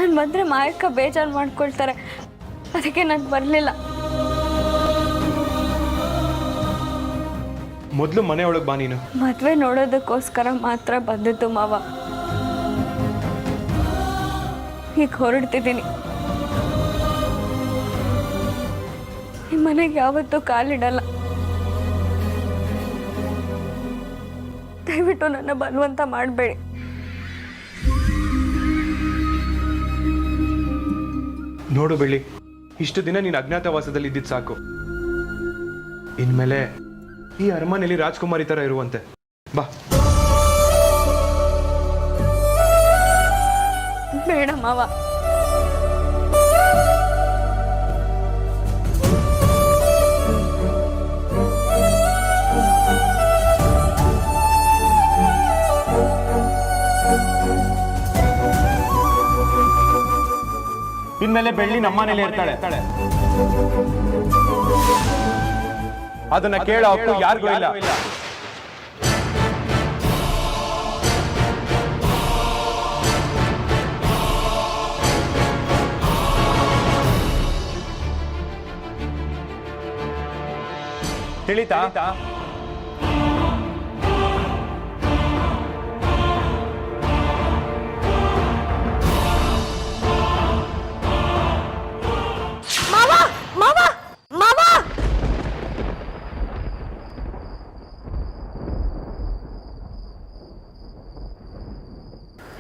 ನಾನು ಬಂದರೆ ಮಾಯಕ್ಕ ಬೇಜಾರು ಮಾಡ್ಕೊಳ್ತಾರೆ, ಅದಕ್ಕೆ ನಾನು ಬರಲಿಲ್ಲ. ಮೊದಲು ಮನೆ ಒಳಗೆ ಬಾ ನೀನು. ಮದುವೆ ನೋಡೋದಕ್ಕೋಸ್ಕರ ಮಾತ್ರ ಬಂದಿತ್ತು ಮಾವ. ಈಗ ಹೊರಡ್ತಿದ್ದೀನಿ. ಈ ಮನೆಗೆ ಯಾವತ್ತೂ ಕಾಲಿಡಲ್ಲ. ದಯವಿಟ್ಟು ನನ್ನ ಬಲವಂತ ಮಾಡಬೇಡಿ. ನೋಡು ಬೆಳ್ಳಿ, ಇಷ್ಟು ದಿನ ನೀನು ಅಜ್ಞಾತವಾಸದಲ್ಲಿ ಇದ್ದಿದ್ದು ಸಾಕು. ಇನ್ಮೇಲೆ ಈ ಅರಮನೆಯಲ್ಲಿ ರಾಜ್ಕುಮಾರಿ ತರ ಇರುವಂತೆ ಬಾ. ಬೇಡ ಮಾವ. ಇನ್ಮೇಲೆ ಬೆಳ್ಳಿ ನಮ್ಮನೇಲಿ ಇರ್ತಾಳೆ. ಅದನ್ನ ಕೇಳೋ ಹಕ್ಕು ಯಾರಿಗೂ ಇಲ್ಲ. ತಿಳಿತಾ?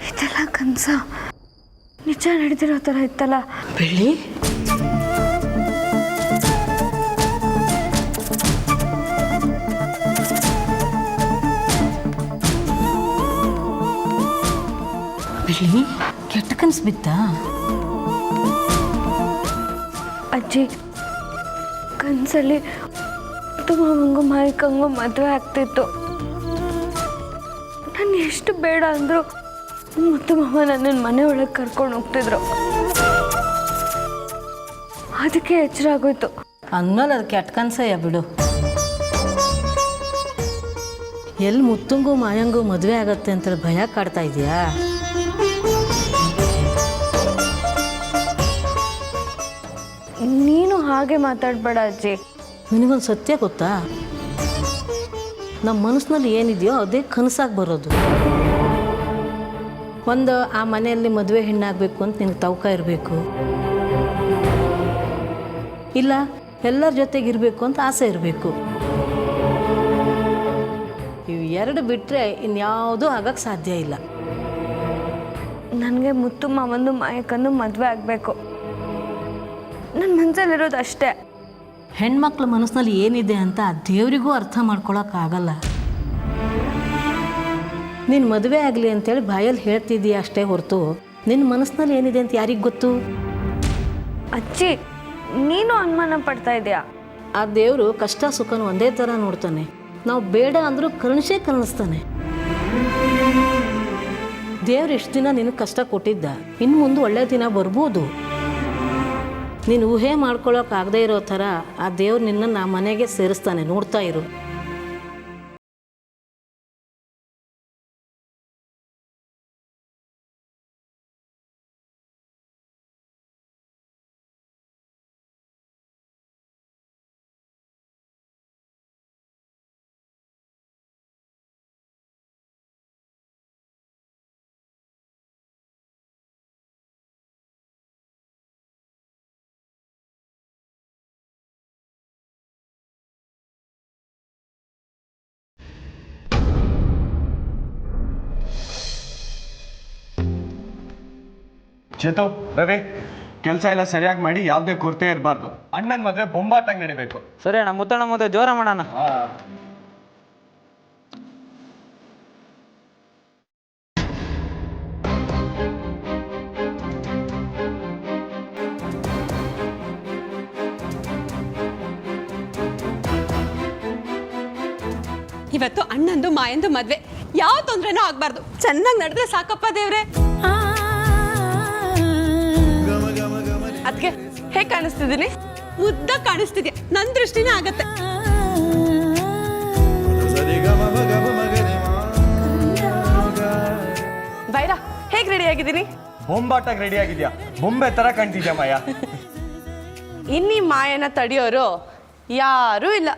ಇದೆಲ್ಲ ಕನಸ ನಿಜ ನಡೆದಿರೋ ಥರ ಇತ್ತಲ್ಲ. ಬೆಳ್ಳಿ, ಬೆಳ್ಳಿ ಕೆಟ್ಟ ಕನಸು ಬಿತ್ತಾ? ಅಜ್ಜಿ, ಕನಸಲ್ಲಿ ಮಾವಂಗೂ ಮಾಯಕ್ಕಂಗೂ ಮದುವೆ ಆಗ್ತಿತ್ತು. ನಾನು ಎಷ್ಟು ಬೇಡ ಅಂದರು ಮುತ್ತು ಮಾವ ನನ್ನನ್ನು ಮನೆ ಒಳಗೆ ಕರ್ಕೊಂಡು ಹೋಗ್ತಿದ್ರು. ಅದಕ್ಕೆ ಎಚ್ಚರ ಆಗೋಯ್ತು. ಅಂದ್ಮೇಲೆ ಅದು ಕೆಟ್ಟ ಕನಸಯ್ಯ ಬಿಡು. ಎಲ್ಲಿ ಮುತ್ತಂಗೂ ಮಾಯಂಗೂ ಮದುವೆ ಆಗತ್ತೆ ಅಂತೇಳಿ ಭಯ ಕಾಡ್ತಾ ಇದೆಯಾ? ನೀನು ಹಾಗೆ ಮಾತಾಡಬೇಡ ಅಜ್ಜಿ. ನಿನಗೊಂದು ಸತ್ಯ ಗೊತ್ತಾ? ನಮ್ಮ ಮನಸ್ಸಿನಲ್ಲಿ ಏನಿದೆಯೋ ಅದೇ ಕನಸಾಗಿ ಬರೋದು. ಒಂದು ಆ ಮನೆಯಲ್ಲಿ ಮದುವೆ ಹೆಣ್ಣಾಗಬೇಕು ಅಂತ ನಿನಗೆ ತವಕ ಇರಬೇಕು, ಇಲ್ಲ ಎಲ್ಲರ ಜೊತೆಗಿರಬೇಕು ಅಂತ ಆಸೆ ಇರಬೇಕು. ಇವು ಎರಡು ಬಿಟ್ಟರೆ ಇನ್ಯಾವುದೂ ಆಗಕ್ಕೆ ಸಾಧ್ಯ ಇಲ್ಲ. ನನಗೆ ಮುತ್ತು ಮಾವಂದು ಮಾಯಕ್ಕಂದು ಮದುವೆ ಆಗಬೇಕು. ನನ್ನ ಮನಸ್ಸಲ್ಲಿರೋದು ಅಷ್ಟೇ. ಹೆಣ್ಮಕ್ಳ ಮನಸ್ಸಿನಲ್ಲಿ ಏನಿದೆ ಅಂತ ದೇವರಿಗೂ ಅರ್ಥ ಮಾಡ್ಕೊಳಕ್ಕಾಗಲ್ಲ. ನೀನು ಮದುವೆ ಆಗಲಿ ಅಂತೇಳಿ ಬಾಯಲ್ಲಿ ಹೇಳ್ತಿದ್ದೀಯ ಅಷ್ಟೇ ಹೊರತು ನಿನ್ನ ಮನಸ್ಸಿನಲ್ಲಿ ಏನಿದೆ ಅಂತ ಯಾರಿಗೆ ಗೊತ್ತು? ಅಜ್ಜಿ, ನೀನು ಅನುಮಾನ ಪಡ್ತಾ ಇದೆಯಾ? ಆ ದೇವರು ಕಷ್ಟ ಸುಖನ ಒಂದೇ ಥರ ನೋಡ್ತಾನೆ. ನಾವು ಬೇಡ ಅಂದರೂ ಕರುಣಿಸ್ತಾನೆ. ದೇವ್ರು ಎಷ್ಟು ದಿನ ನಿನಗೆ ಕಷ್ಟ ಕೊಟ್ಟಿದ್ದ, ಇನ್ನು ಮುಂದೆ ಒಳ್ಳೆ ದಿನ ಬರ್ಬೋದು. ನೀನು ಊಹೆ ಮಾಡ್ಕೊಳ್ಳೋಕ್ಕಾಗದೇ ಇರೋ ಥರ ಆ ದೇವ್ರು ನಿನ್ನನ್ನು ಆ ಮನೆಗೆ ಸೇರಿಸ್ತಾನೆ. ನೋಡ್ತಾ ಇರು. ಚೇತು, ರವಿ, ಕೆಲಸ ಎಲ್ಲ ಸರಿಯಾಗಿ ಮಾಡಿ ಯಾವುದೇ ಕೊರತೆ ಇರಬಾರ್ದು. ಅಣ್ಣನ ಮದುವೆ ಬೊಂಬಾಟಾಗಿ ನಡಿಬೇಕು. ಸರಿ ಅಣ್ಣ, ಮುತ್ತಣ್ಣ ಮದುವೆ ಜೋರ ಮಾಡೋಣ. ಇವತ್ತು ಅಣ್ಣಂದು ಮಾಯಂದು ಮದ್ವೆ, ಯಾವ ತೊಂದ್ರೆನೂ ಆಗ್ಬಾರ್ದು. ಚೆನ್ನಾಗಿ ನಡೆದ್ರೆ ಸಾಕಪ್ಪ ದೇವ್ರೆ. ಅದಕ್ಕೆ ಹೇಗೆ ಕಾಣಿಸ್ತಿದ್ದೀನಿ? ಮುದ್ದ ಕಾಣಿಸ್ತಿದ್ಯಾ, ನನ್ನ ದೃಷ್ಟಿನೇ ಆಗತ್ತೆ. ಬೈರಾ, ಹೇಗೆ ರೆಡಿ ಆಗಿದ್ದೀನಿ? ಬೊಂಬಾಟಾಗಿ ರೆಡಿ ಆಗಿದ್ಯಾ, ಬೊಂಬೆ ತರ ಕಾಣ್ತಿದ್ಯಾ ಮಾಯಾ. ಇನ್ನೀ ಮಾಯನ ತಡೆಯೋರು ಯಾರೂ ಇಲ್ಲ.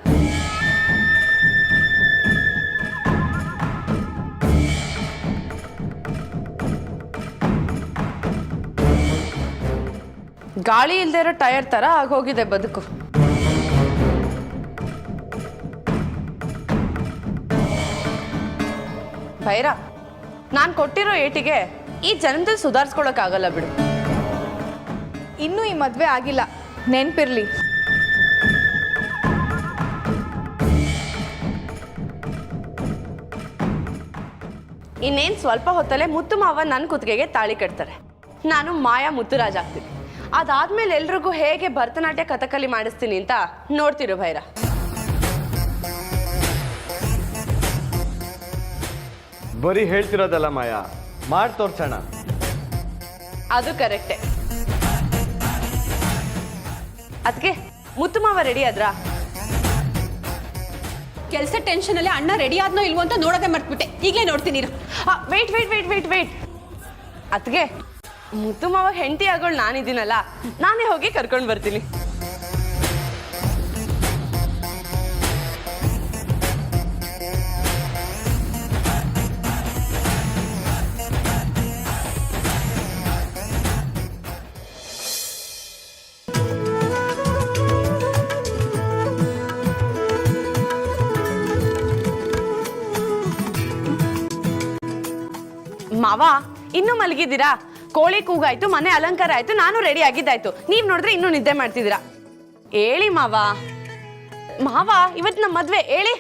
ಗಾಳಿ ಇಲ್ದೇ ಇರೋ ಟೈರ್ ತರ ಆಗೋಗಿದೆ ಬದುಕು. ಭೈರ, ನಾನು ಕೊಟ್ಟಿರೋ ಏಟಿಗೆ ಈ ಜನ್ಮದಲ್ಲಿ ಸುಧಾರಿಸ್ಕೊಳಕ್ಕಾಗಲ್ಲ ಬಿಡು. ಇನ್ನೂ ಈ ಮದುವೆ ಆಗಿಲ್ಲ, ನೆನ್ಪಿರ್ಲಿ. ಇನ್ನೇನು ಸ್ವಲ್ಪ ಹೊತ್ತಲ್ಲೇ ಮುತ್ತು ಮಾವ ನನ್ನ ಕುತ್ತಿಗೆಗೆ ತಾಳಿ ಕಟ್ತಾರೆ. ನಾನು ಮಾಯಾ ಮುತ್ತುರಾಜ್ ಆಗ್ತೀನಿ. ಅದಾದ್ಮೇಲೆ ಎಲ್ರಿಗೂ ಹೇಗೆ ಭರತನಾಟ್ಯ ಕಥಕಲಿ ಮಾಡಿಸ್ತೀನಿ ಅಂತ ನೋಡ್ತಿರು ಭೈರ. ಬರೀ ಹೇಳ್ತಿರೋದಲ್ಲ ಮಾಯಾ, ಮಾಡಿ ತೋರ್ಸೋಣ. ಅದು ಕರೆಕ್ಟೆ. ಅದಕ್ಕೆ ಮುತ್ತು ಮಾವ ರೆಡಿ ಆದ್ರಾ? ಕೆಲಸ ಟೆನ್ಷನ್ ಅಲ್ಲಿ ಅಣ್ಣ ರೆಡಿ ಆದ್ನೋ ಇಲ್ವೋ ಅಂತ ನೋಡೋದೇ ಮರ್ತ್ಬಿಟ್ಟೆ. ಈಗಲೇ ನೋಡ್ತೀನಿ. Wait wait wait wait wait ಅದಕ್ಕೆ ಮುತ್ತು ಮಾವ ಹೆಂಡತಿ ಆಗೋಳು ನಾನಿದ್ದೀನಲ್ಲ, ನಾನೇ ಹೋಗಿ ಕರ್ಕೊಂಡು ಬರ್ತೀನಿ. ಮಾವ ಇನ್ನೂ ಮಲಗಿದ್ದೀರಾ? ಕೋಳಿ ಕೂಗಾಯ್ತು, ಮನೆ ಅಲಂಕಾರ ಆಯ್ತು, ನಾನು ರೆಡಿ ಆಗಿದ್ದಾಯ್ತು. ನೀವ್ ನೋಡಿದ್ರೆ ಇನ್ನೂ ನಿದ್ದೆ ಮಾಡ್ತಿದ್ದೀರಾ. ಹೇಳಿ ಮಾವ. ಮಾವ, ಇವತ್ತು ನಮ್ಮ ಮದ್ವೆ, ಹೇಳಿ.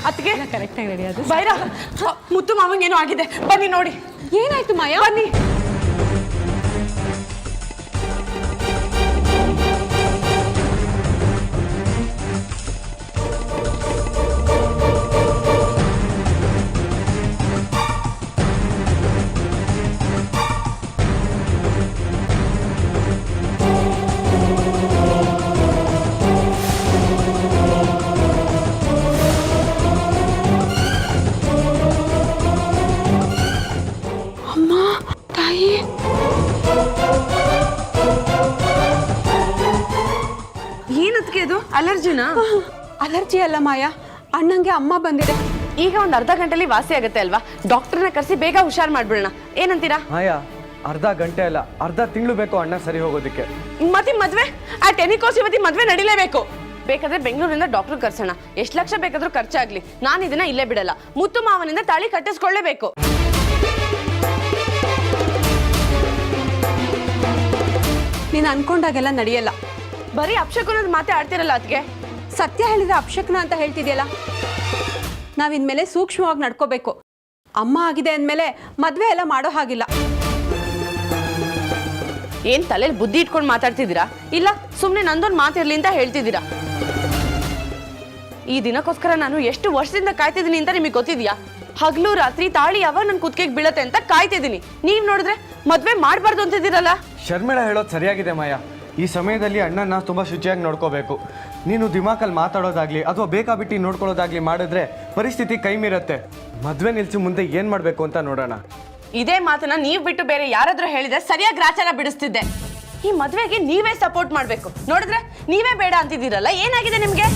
ಅದಕ್ಕೆ ಕರೆಕ್ಟಾಗಿ ರೆಡಿ ಅದು. ಬೈರ, ಮುತ್ತು ಮಾವಂಗೇನೋ ಆಗಿದೆ, ಬನ್ನಿ ನೋಡಿ. ಏನಾಯ್ತು ಮಾಯಾ? ಬನ್ನಿ. ಏನದಕ್ಕೆ ಇದು? ಅಲರ್ಜಿನಾ? ಅಲರ್ಜಿ ಅಲ್ಲ ಮಾಯಾ, ಅಣ್ಣಂಗೆ ಅಮ್ಮ ಬಂದಿದೆ. ಈಗ ಒಂದು ಅರ್ಧ ಗಂಟೆಲಿ ವಾಸಿ ಆಗುತ್ತೆ ಅಲ್ವಾ? ಡಾಕ್ಟರ್ನ ಕರೆಸಿ ಬೇಗ ಹುಷಾರ್ ಮಾಡ್ಬಿಡೋಣ. ಏನಂತೀರಾ? ಮಾಯಾ, ಅರ್ಧ ಗಂಟೆ ಅಲ್ಲ, ಅರ್ಧ ತಿಂಗಳು ಬೇಕು ಅಣ್ಣ ಸರಿ ಹೋಗೋದಕ್ಕೆ. ಮತ್ತೆ ಮದ್ವೆ? ಆ ಟೆನಿಕೋಸ್ ಇವತ್ತಿ ಮದ್ವೆ ನಡಿಲೇಬೇಕು. ಬೇಕಾದ್ರೆ ಬೆಂಗಳೂರಿಂದ ಡಾಕ್ಟರ್ ಕರ್ಸೋಣ. ಎಷ್ಟು ಲಕ್ಷ ಬೇಕಾದ್ರೂ ಖರ್ಚಾಗ್ಲಿ, ನಾನು ಇದನ್ನ ಇಲ್ಲೇ ಬಿಡಲ್ಲ. ಮುತ್ತು ಮಾವನಿಂದ ತಾಳಿ ಕಟ್ಟಿಸ್ಕೊಳ್ಳೇಬೇಕು. ನೀನು ಅನ್ಕೊಂಡಾಗೆಲ್ಲ ನಡೆಯಲ್ಲ. ಬರೀ ಅಪ್ಶಕುನದ ಮಾತೆ ಆಡ್ತಿರಲ್ಲ ಅದಕ್ಕೆ. ಸತ್ಯ ಹೇಳಿದ್ರೆ ಅಪಶಕ್ನ ಅಂತ ಹೇಳ್ತಿದ್ಯಲ್ಲ. ನಾವಿನ್ಮೇಲೆ ಸೂಕ್ಷ್ಮವಾಗಿ ನಡ್ಕೋಬೇಕು. ಅಮ್ಮ ಆಗಿದೆ ಅಂದಮೇಲೆ ಮದುವೆ ಎಲ್ಲ ಮಾಡೋ ಹಾಗಿಲ್ಲ. ಏನ್ ತಲೆಯಲ್ಲಿ ಬುದ್ಧಿ ಇಟ್ಕೊಂಡು ಮಾತಾಡ್ತಿದ್ದೀರಾ? ಇಲ್ಲ ಸುಮ್ಮನೆ ನಂದೊಂದು ಮಾತಿರ್ಲಿ ಅಂತ ಹೇಳ್ತಿದ್ದೀರಾ? ಈ ದಿನಕ್ಕೋಸ್ಕರ ನಾನು ಎಷ್ಟು ವರ್ಷದಿಂದ ಕಾಯ್ತಿದ್ದೀನಿ ಅಂತ ನಿಮಗೆ ಗೊತ್ತಿದ್ಯಾ? ಹಗಲು ರಾತ್ರಿ ತಾಳಿ ಯಾವಾಗ ನನ್ನ ಕುತ್ತಿಗೆಗೆ ಬೀಳತ್ತೆ ಅಂತ ಕಾಯ್ತಿದ್ದೀನಿ. ನೀವ್ ನೋಡಿದ್ರೆ ಮದ್ವೆ ಮಾಡಬಾರ್ದು ಅಂತಿದ್ದೀರಲ್ಲ. ಶರ್ಮಿಳಾ ಹೇಳೋದು ಸರಿಯಾಗಿದೆ ಮಾಯಾ. ಈ ಸಮಯದಲ್ಲಿ ಅಣ್ಣನ ತುಂಬ ಶುಚಿಯಾಗಿ ನೋಡ್ಕೋಬೇಕು. ನೀನು ದಿಮಾಕಲ್ಲಿ ಮಾತಾಡೋದಾಗ್ಲಿ ಅಥವಾ ಬೇಕಾಬಿಟ್ಟು ನೋಡ್ಕೊಳ್ಳೋದಾಗ್ಲಿ ಮಾಡಿದ್ರೆ ಪರಿಸ್ಥಿತಿ ಕೈ ಮೀರುತ್ತೆ. ಮದುವೆ ನಿಲ್ಸಿ ಮುಂದೆ ಏನು ಮಾಡಬೇಕು ಅಂತ ನೋಡೋಣ. ಇದೇ ಮಾತನ್ನ ನೀವು ಬಿಟ್ಟು ಬೇರೆ ಯಾರಾದ್ರೂ ಹೇಳಿದ್ರೆ ಸರಿಯಾಗಿ ಗ್ರಾಚಾರ ಬಿಡಿಸ್ತಿದ್ದೆ. ಈ ಮದ್ವೆಗೆ ನೀವೇ ಸಪೋರ್ಟ್ ಮಾಡ್ಬೇಕು. ನೋಡಿದ್ರೆ ನೀವೇ ಬೇಡ ಅಂತಿದ್ದೀರಲ್ಲ, ಏನಾಗಿದೆ ನಿಮ್ಗೆ?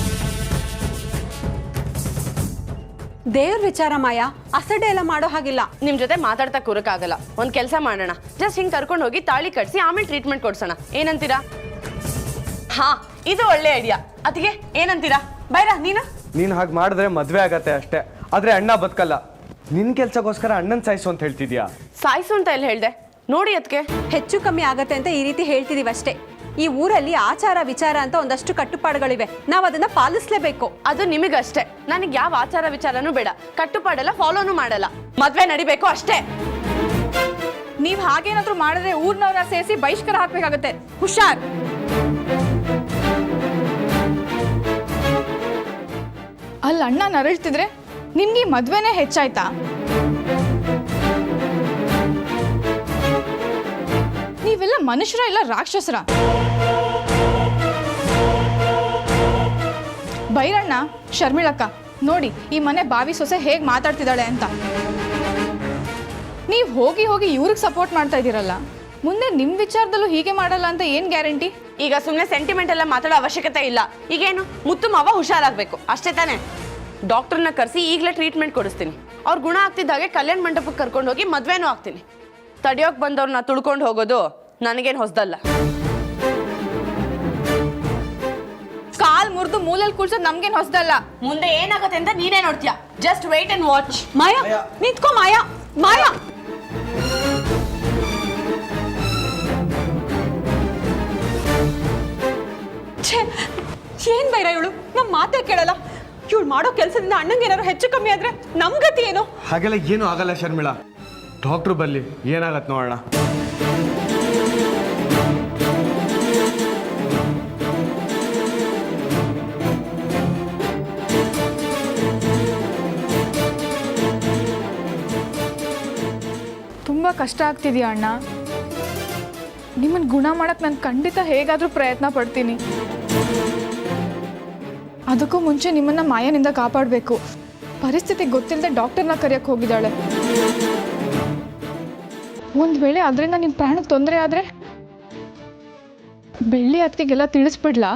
ದೇವ್ರ ವಿಚಾರ ಮಾಯಾ, ಅಸಡ್ಡೆ ಎಲ್ಲ ಮಾಡೋ ಹಾಗಿಲ್ಲ. ನಿಮ್ ಜೊತೆ ಮಾತಾಡ್ತಾ ಕೂರಕ್ಕಾಗಲ್ಲ. ಒಂದ್ ಕೆಲಸ ಮಾಡೋಣ, ಜಸ್ಟ್ ಹಿಂಗ್ ಕರ್ಕೊಂಡು ಹೋಗಿ ತಾಳಿ ಕಟ್ಸಿ ಆಮೇಲೆ ಟ್ರೀಟ್ಮೆಂಟ್ ಕೊಡ್ಸೋಣ. ಏನಂತೀರಾ? ಹಾ, ಇದು ಒಳ್ಳೆ ಐಡಿಯಾ. ಅದಕ್ಕೆ ಏನಂತೀರಾ? ಬೈರಾ ನೀನು ಹಾಗೆ ಮಾಡಿದ್ರೆ ಮದುವೆ ಆಗತ್ತೆ ಅಷ್ಟೇ, ಆದ್ರೆ ಅಣ್ಣ ಬದುಕಲ್ಲ. ನಿನ್ ಕೆಲ್ಸಕ್ಕೋಸ್ಕರ ಅಣ್ಣನ್ ಸಾಯಿಸು ಅಂತ ಹೇಳ್ತಿದ್ಯಾ? ಸಾಯಿಸು ಅಂತ ಎಲ್ಲಿ ಹೇಳ್ದೆ ನೋಡಿ. ಅದಕ್ಕೆ ಹೆಚ್ಚು ಕಮ್ಮಿ ಆಗತ್ತೆ ಅಂತ ಈ ರೀತಿ ಹೇಳ್ತಿದೀವಿ ಅಷ್ಟೇ. ಈ ಊರಲ್ಲಿ ಆಚಾರ ವಿಚಾರ ಅಂತ ಒಂದಷ್ಟು ಕಟ್ಟುಪಾಡುಗಳಿವೆ, ನಾವು ಅದನ್ನ ಪಾಲಿಸ್ಲೇಬೇಕು. ಅದು ನಿಮಗಷ್ಟೇ. ನನಗೆ ಯಾವ ಆಚಾರ ವಿಚಾರನೂ ಬೇಡ, ಕಟ್ಟುಪಾಡೆಲ್ಲ ಫಾಲೋನು ಮಾಡಲ್ಲ. ಮದ್ವೆ ನಡಿಬೇಕು ಅಷ್ಟೇ. ನೀವು ಹಾಗೇನಾದ್ರೂ ಮಾಡಿದ್ರೆ ಊರ್ನವರ ಸೇರಿಸಿ ಬಹಿಷ್ಕಾರ ಹಾಕ್ಬೇಕಾಗತ್ತೆ. ಹುಷಾರ್. ಅಲ್ಲಿ ಅಣ್ಣ ನರಳ್ತಿದ್ರೆ ನಿನ್ಗೆ ಈ ಮದ್ವೆನೇ ಹೆಚ್ಚಾಯ್ತಾ? ನೀವೆಲ್ಲ ಮನುಷ್ಯರ ಇಲ್ಲ ರಾಕ್ಷಸರ? ಬೈರಣ್ಣ, ಶರ್ಮಿಳಕ್ಕ, ನೋಡಿ ಈ ಮನೆ ಬಾವಿ ಸೊಸೆ ಹೇಗೆ ಮಾತಾಡ್ತಿದ್ದಾಳೆ ಅಂತ. ನೀವು ಹೋಗಿ ಹೋಗಿ ಇವ್ರಿಗೆ ಸಪೋರ್ಟ್ ಮಾಡ್ತಾ ಇದ್ದೀರಲ್ಲ, ಮುಂದೆ ನಿಮ್ಮ ವಿಚಾರದಲ್ಲೂ ಹೀಗೆ ಮಾಡಲ್ಲ ಅಂತ ಏನು ಗ್ಯಾರಂಟಿ? ಈಗ ಸುಮ್ಮನೆ ಸೆಂಟಿಮೆಂಟ್ ಎಲ್ಲ ಮಾತಾಡೋ ಅವಶ್ಯಕತೆ ಇಲ್ಲ. ಈಗೇನು ಮುತ್ತು ಮಾವ ಹುಷಾರಾಗಬೇಕು ಅಷ್ಟೇ ತಾನೇ? ಡಾಕ್ಟರ್ನ ಕರೆಸಿ ಈಗಲೇ ಟ್ರೀಟ್ಮೆಂಟ್ ಕೊಡಿಸ್ತೀನಿ. ಅವ್ರು ಗುಣ ಆಗ್ತಿದ್ದ ಹಾಗೆ ಕಲ್ಯಾಣ ಮಂಟಪಕ್ಕೆ ಕರ್ಕೊಂಡು ಹೋಗಿ ಮದ್ವೆನೂ ಆಗ್ತೀನಿ. ತಡಿಯೋಕೆ ಬಂದವ್ರನ್ನ ತುಳ್ಕೊಂಡು ಹೋಗೋದು ನನಗೇನು ಹೊಸದಲ್ಲ. ಕಾಲ್ ಮುರಿದು ಮೂಲೆಯಲ್ಲಿ ಕೂರ್ಸೋದು ನಮ್ಗೇನು ಹೊಸದಲ್ಲ. ಮುಂದೆ ಏನಾಗುತ್ತೆ ಅಂತ ನೀನೇ ನೋಡ್ತೀಯ. Just wait and watch. Maya ನಿಂತ್ಕೋ, ಮಾಯಾ ಮಾಯಾ. ಛೇ, ಏನ್ ಬೈರ ಇವಳು, ನಮ್ಮ ಮಾತೇ ಕೇಳಲ್ಲ. ಇವಳು ಮಾಡೋ ಕೆಲಸದಿಂದ ಅಣ್ಣಂಗೆ ಏನಾದ್ರು ಹೆಚ್ಚು ಕಮ್ಮಿ ಆದ್ರೆ ನಮ್ ಗತಿ ಏನು? ಹಾಗೆಲ್ಲ ಏನೂ ಆಗಲ್ಲ ಶರ್ಮಿಳಾ, ಡಾಕ್ಟ್ರು ಬರಲಿ, ಏನಾಗತ್ತೆ ನೋಡೋಣ. ತುಂಬ ಕಷ್ಟ ಆಗ್ತಿದೆಯಾ ಅಣ್ಣ? ನಿಮ್ಮನ್ನು ಗುಣ ಮಾಡಕ್ಕೆ ನಾನು ಖಂಡಿತ ಹೇಗಾದರೂ ಪ್ರಯತ್ನ ಪಡ್ತೀನಿ. ಅದಕ್ಕೂ ಮುಂಚೆ ನಿಮ್ಮನ್ನು ಮಾಯನಿಂದ ಕಾಪಾಡಬೇಕು. ಪರಿಸ್ಥಿತಿ ಗೊತ್ತಿಲ್ಲದೆ ಡಾಕ್ಟರ್ನ ಕರೆಯೋಕ್ಕೆ ಹೋಗಿದ್ದಾಳೆ. ಒಂದು ವೇಳೆ ಅದರಿಂದ ನಿನ್ನ ಪ್ರಾಣಕ್ಕೆ ತೊಂದರೆ ಆದರೆ ಬೆಳ್ಳಿ ಅತ್ತಿಗೆಲ್ಲ ತಿಳಿಸ್ಬಿಡ್ಲಾ?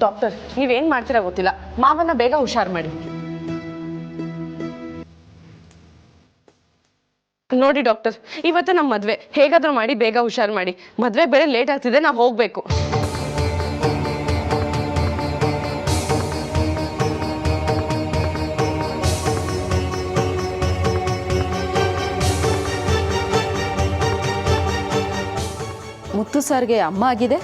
ಡಾಕ್ಟರ್, ನೀವೇನ್ ಮಾಡ್ತೀರಾ ಗೊತ್ತಿಲ್ಲ, ಮಾವನ್ನ ಬೇಗ ಹುಷಾರ್ ಮಾಡಿ. ನೋಡಿ ಡಾಕ್ಟರ್, ಇವತ್ತು ನಮ್ಮ ಮದ್ವೆ, ಹೇಗಾದ್ರೂ ಮಾಡಿ ಬೇಗ ಹುಷಾರ್ ಮಾಡಿ. ಮದ್ವೆ ಬೇರೆ ಲೇಟ್ ಆಗ್ತಿದೆ, ನಾವು ಹೋಗ್ಬೇಕು. ಮುತ್ತು ಸರ್ಗೆ ಅಮ್ಮ ಆಗಿದೆ.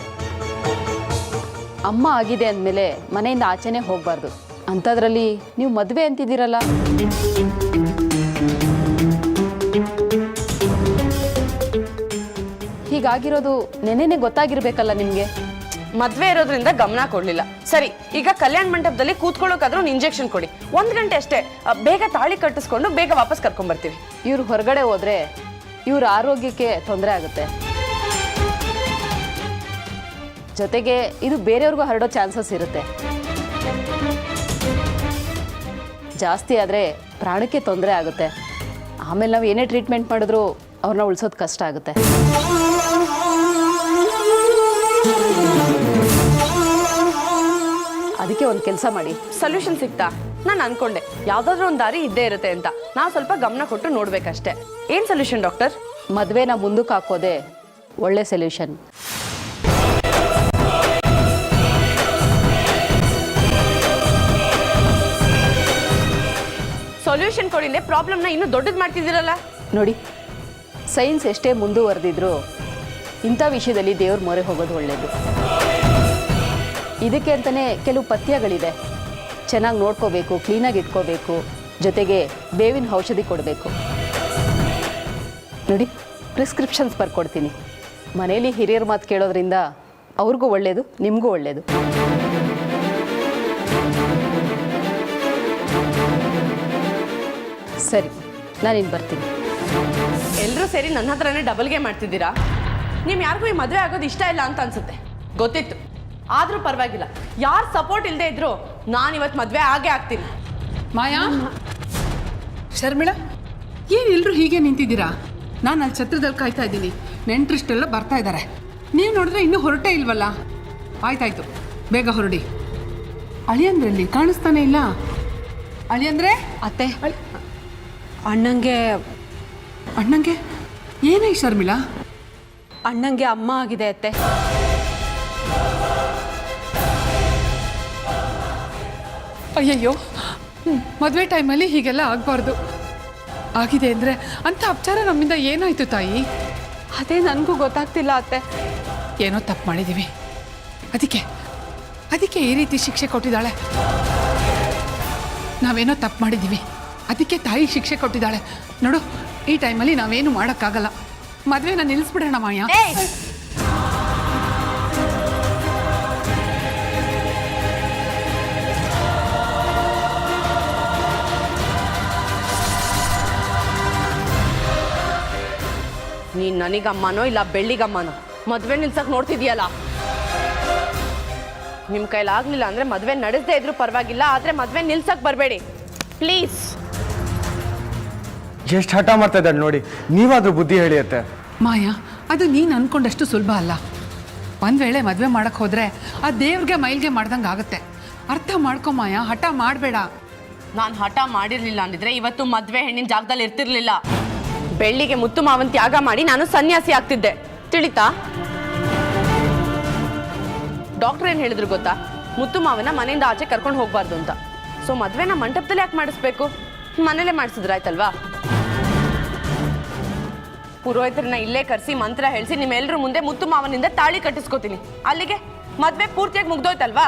ಅಮ್ಮ ಆಗಿದೆ ಅಂದಮೇಲೆ ಮನೆಯಿಂದ ಆಚೆನೇ ಹೋಗಬಾರ್ದು. ಅಂಥದ್ರಲ್ಲಿ ನೀವು ಮದುವೆ ಅಂತಿದ್ದೀರಲ್ಲ, ಹೀಗಾಗಿರೋದು ನೆನೆನೆ ಗೊತ್ತಾಗಿರ್ಬೇಕಲ್ಲ ನಿಮಗೆ. ಮದ್ವೆ ಇರೋದ್ರಿಂದ ಗಮನ ಕೊಡ್ಲಿಲ್ಲ. ಸರಿ, ಈಗ ಕಲ್ಯಾಣ ಮಂಟಪದಲ್ಲಿ ಕೂತ್ಕೊಳ್ಳೋಕಾದ್ರೂ ಒಂದು ಇಂಜೆಕ್ಷನ್ ಕೊಡಿ. 1 ಗಂಟೆ ಅಷ್ಟೇ, ಬೇಗ ತಾಳಿ ಕಟ್ಟಿಸ್ಕೊಂಡು ಬೇಗ ವಾಪಸ್ ಕರ್ಕೊಂಡ್ ಬರ್ತೀವಿ. ಇವ್ರು ಹೊರಗಡೆ ಹೋದ್ರೆ ಇವ್ರ ಆರೋಗ್ಯಕ್ಕೆ ತೊಂದರೆ ಆಗುತ್ತೆ. ಜೊತೆಗೆ ಇದು ಬೇರೆಯವ್ರಿಗೂ ಹರಡೋ ಚಾನ್ಸಸ್ ಇರುತ್ತೆ. ಜಾಸ್ತಿ ಆದರೆ ಪ್ರಾಣಕ್ಕೆ ತೊಂದರೆ ಆಗುತ್ತೆ. ಆಮೇಲೆ ನಾವು ಏನೇ ಟ್ರೀಟ್ಮೆಂಟ್ ಮಾಡಿದ್ರೂ ಅವ್ರನ್ನ ಉಳಿಸೋದು ಕಷ್ಟ ಆಗುತ್ತೆ. ಅದಕ್ಕೆ ಒಂದು ಕೆಲಸ ಮಾಡಿ. ಸೊಲ್ಯೂಷನ್ ಸಿಗ್ತಾ? ನಾನು ಅನ್ಕೊಂಡೆ ಯಾವ್ದಾದ್ರು ಒಂದು ದಾರಿ ಇದ್ದೇ ಇರುತ್ತೆ ಅಂತ. ನಾವು ಸ್ವಲ್ಪ ಗಮನ ಕೊಟ್ಟು ನೋಡ್ಬೇಕಷ್ಟೇ. ಏನ್ ಸೊಲ್ಯೂಷನ್ ಡಾಕ್ಟರ್? ಮದುವೆನ ಮುಂದಕ್ಕೆ ಹಾಕೋದೆ ಒಳ್ಳೆ ಸೊಲ್ಯೂಷನ್. ಸೊಲ್ಯೂಷನ್ ಕೊಡಿಂದೆ ಪ್ರಾಬ್ಲಮ್ನ ಇನ್ನೂ ದೊಡ್ಡದು ಮಾಡ್ತಿದ್ದೀರಲ್ಲ. ನೋಡಿ, ಸೈನ್ಸ್ ಎಷ್ಟೇ ಮುಂದುವರೆದಿದ್ರು ಇಂಥ ವಿಷಯದಲ್ಲಿ ದೇವ್ರ ಮೊರೆ ಹೋಗೋದು ಒಳ್ಳೆಯದು. ಇದಕ್ಕೆ ಅಂತಲೇ ಕೆಲವು ಪಥ್ಯಗಳಿದೆ. ಚೆನ್ನಾಗಿ ನೋಡ್ಕೋಬೇಕು, ಕ್ಲೀನಾಗಿ ಇಟ್ಕೋಬೇಕು, ಜೊತೆಗೆ ಬೇವಿನ ಔಷಧಿ ಕೊಡಬೇಕು. ನೋಡಿ, ಪ್ರಿಸ್ಕ್ರಿಪ್ಷನ್ಸ್ ಬರ್ಕೊಡ್ತೀನಿ. ಮನೇಲಿ ಹಿರಿಯರ ಮಾತು ಕೇಳೋದ್ರಿಂದ ಅವ್ರಿಗೂ ಒಳ್ಳೆಯದು, ನಿಮಗೂ ಒಳ್ಳೆಯದು. ಸರಿ, ನಾನಿನ್ನು ಬರ್ತೀನಿ. ಎಲ್ಲರೂ ಸೇರಿ ನನ್ನ ಹತ್ರನೇ ಡಬಲ್ಗೆ ಮಾಡ್ತಿದ್ದೀರಾ? ನಿಮ್ ಯಾರಿಗೂ ಈ ಮದುವೆ ಆಗೋದು ಇಷ್ಟ ಇಲ್ಲ ಅಂತ ಅನ್ಸುತ್ತೆ. ಗೊತ್ತಿತ್ತು, ಆದ್ರೂ ಪರವಾಗಿಲ್ಲ. ಯಾರು ಸಪೋರ್ಟ್ ಇಲ್ಲದೆ ಇದ್ರು ನಾನಿವತ್ತು ಮದುವೆ ಆಗೇ ಆಗ್ತೀನಿ. ಮಾಯಾ, ಶರ್ಮಿಳಾ, ಏನು ಎಲ್ಲರೂ ಹೀಗೆ ನಿಂತಿದ್ದೀರಾ? ನಾನು ಅಲ್ಲಿ ಛತ್ರದಲ್ಲಿ ಕಾಯ್ತಾ ಇದ್ದೀನಿ. ನೆಂಟ್ರಿಷ್ಟೆಲ್ಲ ಬರ್ತಾ ಇದ್ದಾರೆ. ನೀವು ನೋಡಿದ್ರೆ ಇನ್ನೂ ಹೊರಟೇ ಇಲ್ವಲ್ಲ? ಆಯ್ತಾಯ್ತು, ಬೇಗ ಹೊರಡಿ. ಅಳಿಯಂದ್ರಲ್ಲಿ ಕಾಣಿಸ್ತಾನೆ ಇಲ್ಲ. ಅಳಿಯಂದ್ರೆ ಅತ್ತೆ, ಅಣ್ಣಂಗೆ ಏನೇ ಶರ್ಮಿಳಾ? ಅಣ್ಣಂಗೆ ಅಮ್ಮ ಆಗಿದೆ ಅತ್ತೆ. ಅಯ್ಯಯ್ಯೋ, ಮದುವೆ ಟೈಮಲ್ಲಿ ಹೀಗೆಲ್ಲ ಆಗಬಾರ್ದು. ಆಗಿದೆ ಅಂದರೆ ಅಂಥ ಅಪಚಾರ ನಮ್ಮಿಂದ ಏನಾಯ್ತು ತಾಯಿ? ಅದೇ ನನಗೂ ಗೊತ್ತಾಗ್ತಿಲ್ಲ ಅತ್ತೆ. ಏನೋ ತಪ್ಪು ಮಾಡಿದ್ದೀವಿ. ಅದಕ್ಕೆ ಅದಕ್ಕೆ ಈ ರೀತಿ ಶಿಕ್ಷೆ ಕೊಟ್ಟಿದ್ದಾಳೆ. ನಾವೇನೋ ತಪ್ಪು ಮಾಡಿದ್ದೀವಿ, ಅದಕ್ಕೆ ತಾಯಿ ಶಿಕ್ಷೆ ಕೊಟ್ಟಿದ್ದಾಳೆ. ನೋಡು, ಈ ಟೈಮಲ್ಲಿ ನಾವೇನು ಮಾಡೋಕ್ಕಾಗಲ್ಲ. ಮದುವೆನ ನಿಲ್ಲಿಸ್ಬಿಡೋಣ ಮಾಯಾ. ನೀನ್ ನನಗಮ್ಮನೋ ಇಲ್ಲ ಬೆಳ್ಳಿಗಮ್ಮನೋ ಮದ್ವೆ ನಿಲ್ಸಕ್ ನೋಡ್ತಿದ್ಯಲ್ಲ. ನಿಮ್ ಕೈಲಾಗ್ಲಿಲ್ಲ ಅಂದ್ರೆ ಮದ್ವೆ ನಡೆಸದೇ ಇದ್ರೂ ಪರವಾಗಿಲ್ಲ, ಆದ್ರೆ ಮದ್ವೆ ನಿಲ್ಸಕ್ ಬರಬೇಡಿ ಪ್ಲೀಸ್. ಎಷ್ಟು ಹಠ ಮಾಡ್ತಾ ಇದ್ದಾಳೆ ನೋಡಿ, ನೀವಾದ್ರೂ ಬುದ್ಧಿ ಹೇಳಿಯತ್ತೆ. ಮಾಯಾ, ಅದು ನೀನು ಅನ್ಕೊಂಡಷ್ಟು ಸುಲಭ ಅಲ್ಲ. ಒಂದು ವೇಳೆ ಮದುವೆ ಮಾಡಕ್ಕೆ ಹೋದರೆ ಆ ದೇವ್ರಿಗೆ ಮೈಲ್ಗೆ ಮಾಡ್ದಂಗೆ ಆಗುತ್ತೆ. ಅರ್ಥ ಮಾಡ್ಕೊ ಮಾಯಾ, ಹಠ ಮಾಡಬೇಡ. ನಾನು ಹಠ ಮಾಡಿರ್ಲಿಲ್ಲ ಅಂದಿದ್ರೆ ಇವತ್ತು ಮದ್ವೆ ಹೆಣ್ಣಿನ ಜಾಗದಲ್ಲಿ ಇರ್ತಿರ್ಲಿಲ್ಲ. ಬೆಳ್ಳಿಗೆ ಮುತ್ತು ಮಾವನ್ ತ್ಯಾಗ ಮಾಡಿ ನಾನು ಸನ್ಯಾಸಿ ಆಗ್ತಿದ್ದೆ, ತಿಳಿತಾ? ಡಾಕ್ಟರ್ ಏನ್ ಹೇಳಿದ್ರು ಗೊತ್ತಾ? ಮುತ್ತು ಮಾವನ ಮನೆಯಿಂದ ಆಚೆ ಕರ್ಕೊಂಡು ಹೋಗ್ಬಾರ್ದು ಅಂತ. ಸೊ ಮದ್ವೆನ ಮಂಟಪದಲ್ಲಿ ಯಾಕೆ ಮಾಡಿಸ್ಬೇಕು? ಮನೇಲೆ ಮಾಡಿಸಿದ್ರಾಯ್ತಲ್ವಾ? ಪುರೋಹಿತರನ್ನ ಇಲ್ಲೇ ಕರೆಸಿ ಮಂತ್ರ ಹೇಳಿಸಿ ನಿಮ್ಮೆಲ್ಲರ ಮುಂದೆ ಮುತ್ತು ಮಾವನಿಂದ ತಾಳಿ ಕಟ್ಟಿಸ್ಕೋತೀನಿ. ಅಲ್ಲಿಗೆ ಮದ್ವೆ ಪೂರ್ತಿಯಾಗಿ ಮುಗ್ದೋಯ್ತಲ್ವಾ?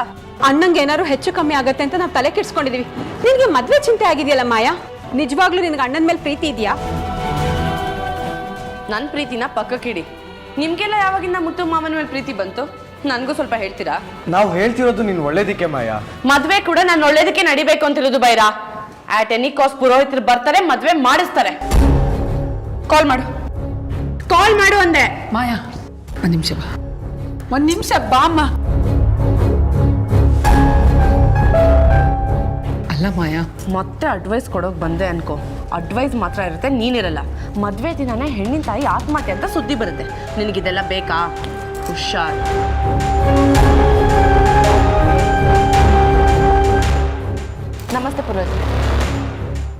ಅಣ್ಣಂಗೆ ಏನಾದ್ರು ಹೆಚ್ಚು ಕಮ್ಮಿ ಆಗತ್ತೆ ಅಂತ ನಾವು ತಲೆ ಕೆಡ್ಸ್ಕೊಂಡಿದೀವಿ. ನಿನಗೆ ಮದ್ವೆ ಚಿಂತೆ ಆಗಿದೆಯಲ್ಲ ಮಾಯಾ, ನಿಜವಾಗ್ಲೂ ನಿನಗೆ ಅಣ್ಣನ ಮೇಲೆ ಪ್ರೀತಿ ಇದೆಯಾ? ನನ್ನ ಪ್ರೀತಿನ ಪಕ್ಕಕ್ಕಿಡಿ. ನಿಮ್ಗೆಲ್ಲ ಯಾವಾಗಿಂದ ಮುತ್ತು ಮಾವನ ಮೇಲೆ ಪ್ರೀತಿ ಬಂತು? ನನಗೂ ಸ್ವಲ್ಪ ಹೇಳ್ತೀರಾ? ನಾವು ಹೇಳ್ತಿರೋದು ನೀನು ಒಳ್ಳೇದಕ್ಕೆ ಮಾಯಾ. ಮದ್ವೆ ಕೂಡ ನಾನು ಒಳ್ಳೇದಕ್ಕೆ ನಡಿಬೇಕು ಅಂತಿರೋದು ಬೈರಾ. ಆಟ್ ಎನಿ ಕಾಸ್ಟ್ ಪುರೋಹಿತರು ಬರ್ತಾರೆ, ಮದ್ವೆ ಮಾಡಿಸ್ತಾರೆ. ಕಾಲ್ ಮಾಡು, ಕಾಲ್ ಮಾಡು ಅಂದೆ. ಮಾಯಾ, ಒಂದು ನಿಮಿಷ ಬಾ, ಒಂದು ನಿಮಿಷ ಬಾ ಅಮ್ಮ. ಅಲ್ಲ ಮಾಯಾ, ಮತ್ತೆ ಅಡ್ವೈಸ್ ಕೊಡೋಕೆ ಬಂದೆ ಅನ್ಕೋ. ಅಡ್ವೈಸ್ ಮಾತ್ರ ಇರುತ್ತೆ, ನೀನಿರಲ್ಲ. ಮದ್ವೆ ದಿನಾನೇ ಹೆಣ್ಣಿನ ತಾಯಿ ಆತ್ಮಹತ್ಯೆ ಅಂತ ಸುದ್ದಿ ಬರುತ್ತೆ. ನಿನಗಿದೆಲ್ಲ ಬೇಕಾ? ಹುಷಾರ್. ನಮಸ್ತೆ ಪುರೋಹಿತ.